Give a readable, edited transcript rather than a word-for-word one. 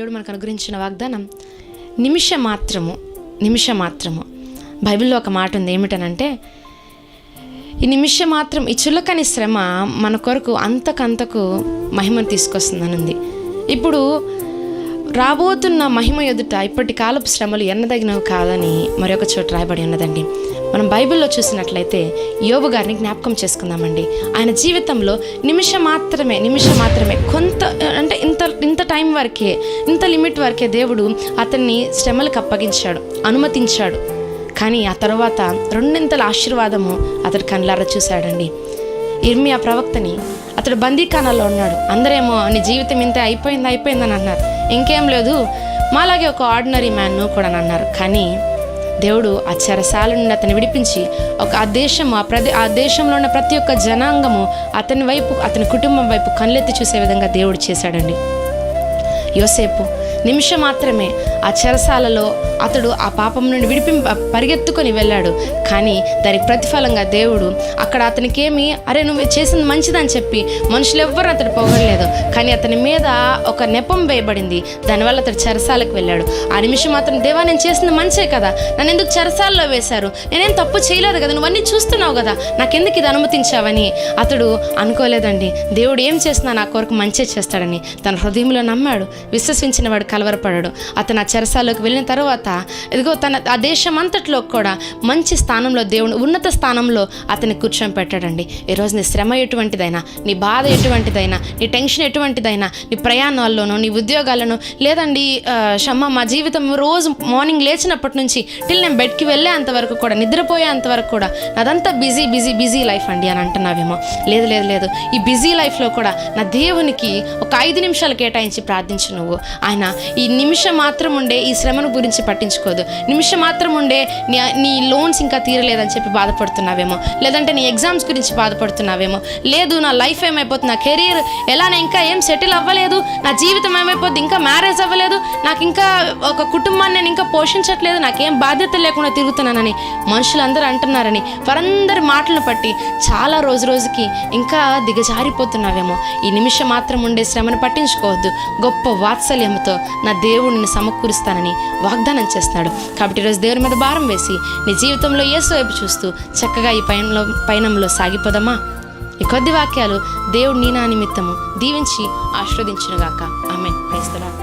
దేవుడు మనకు అనుగ్రహించిన వాగ్దానం నిమిష మాత్రము. బైబిల్లో ఒక మాట ఉంది, ఏమిటనంటే ఈ నిమిషం మాత్రం, ఈ చులకని శ్రమ మన కొరకు అంతకంతకు మహిమను తీసుకొస్తుందని ఉంది. ఇప్పుడు రాబోతున్న మహిమ ఎదుట ఇప్పటి కాలపు శ్రమలు ఎన్నదగినవి కాదని మరొక చోట రాయబడి ఉన్నదండి. మనం బైబిల్లో చూసినట్లయితే యోబు గారిని జ్ఞాపకం చేసుకుందామండి. ఆయన జీవితంలో నిమిషం మాత్రమే కొంత, అంటే ఇంత టైం వరకే, ఇంత లిమిట్ వరకే దేవుడు అతన్ని శ్రమలకు అప్పగించాడు, అనుమతించాడు. కానీ ఆ తర్వాత రెండింతల ఆశీర్వాదము అతడు కళ్ళారా చూశాడండి. ఇర్మియా ప్రవక్తని, అతడు బందీఖానాలో ఉన్నాడు. అందరేమో నీ జీవితం ఇంత అయిపోయిందని అన్నారు. ఇంకేం లేదు, మాలాగే ఒక ఆర్డినరీ మ్యాన్ కూడా అన్నారు. కానీ దేవుడు ఆ చెరసాల నుండి అతన్ని విడిపించి ఆ దేశంలో ఉన్న ప్రతి ఒక్క జనాంగము అతని వైపు, అతని కుటుంబం వైపు కళ్ళెత్తి చూసే విధంగా దేవుడు చేశాడండి. యోసేపు నిమిషం మాత్రమే ఆ చెరసాలలో అతడు ఆ పాపం నుండి పరిగెత్తుకొని వెళ్ళాడు. కానీ దానికి ప్రతిఫలంగా దేవుడు అక్కడ అతనికేమి, అరే నువ్వు చేసింది మంచిదని చెప్పి మనుషులు ఎవ్వరు అతడు పొగడలేదు. కానీ అతని మీద ఒక నెపం వేయబడింది. దానివల్ల అతడు చెరసాలకు వెళ్ళాడు. ఆ నిమిషం మాత్రం, దేవా నేను చేసింది మంచే కదా, నన్ను ఎందుకు చెరసాలలో వేశారు, నేనేం తప్పు చేయలేదు కదా, నువ్వన్నీ చూస్తున్నావు కదా, నాకెందుకు ఇది అనుమతించావని అతడు అనుకోలేదండి. దేవుడు ఏం చేసినా నా కొరకు మంచే చేస్తాడని తన హృదయంలో నమ్మాడు. విశ్వసించిన వాడు కలవరపడాడు. అతను ఆ చెరసాలోకి వెళ్ళిన తర్వాత ఇదిగో ఆ దేశం అంతట్లో కూడా మంచి స్థానంలో, దేవుడు ఉన్నత స్థానంలో అతన్ని కూర్చొని పెట్టాడండి. ఈరోజు నీ శ్రమ ఎటువంటిదైనా, నీ బాధ ఎటువంటిదైనా, నీ టెన్షన్ ఎటువంటిదైనా, నీ ప్రయాణాల్లోనో, నీ ఉద్యోగాల్లోనో, లేదండి మా జీవితం రోజు మార్నింగ్ లేచినప్పటి నుంచి టిల్ నేను బెడ్కి వెళ్ళేంతవరకు కూడా, నిద్రపోయేంతవరకు కూడా అదంతా బిజీ లైఫ్ అండి అని అంటున్నావేమో. లేదు, ఈ బిజీ లైఫ్లో కూడా నా దేవునికి ఒక 5 నిమిషాలు కేటాయించి ప్రార్థించు నువ్వు. ఆయన ఈ నిమిషం మాత్రం ఉండే ఈ శ్రమను గురించి పట్టించుకోదు. నిమిషం మాత్రం ఉండే నీ లోన్స్ ఇంకా తీరలేదని చెప్పి బాధపడుతున్నావేమో, లేదంటే నీ ఎగ్జామ్స్ గురించి బాధపడుతున్నావేమో, లేదు నా లైఫ్ ఏమైపోతుంది, నా కెరీర్ ఎలానే ఇంకా ఏం సెటిల్ అవ్వలేదు, నా జీవితం ఏమైపోద్ది, ఇంకా మ్యారేజ్ అవ్వలేదు, నాకు ఇంకా ఒక కుటుంబాన్ని నేను ఇంకా పోషించట్లేదు, నాకేం బాధ్యత లేకుండా తిరుగుతున్నానని మనుషులందరూ అంటున్నారని వారందరి మాటలను బట్టి చాలా రోజుకి ఇంకా దిగజారిపోతున్నావేమో. ఈ నిమిషం మాత్రం ఉండే శ్రమను పట్టించుకోవద్దు. గొప్ప వాత్సల్యంతో నా దేవుడిని సమకూరుస్తానని వాగ్దానం చేస్తున్నాడు. కాబట్టి ఈరోజు దేవుని మీద భారం వేసి నీ జీవితంలో యేసు వైపు చూస్తూ చక్కగా ఈ పయనంలో సాగిపోదామా? ఈ కొద్ది వాక్యాలు దేవుడు నీ నా నిమిత్తము దీవించి ఆశీర్వదించునుగాక. ఆమేన్. Praise the lord.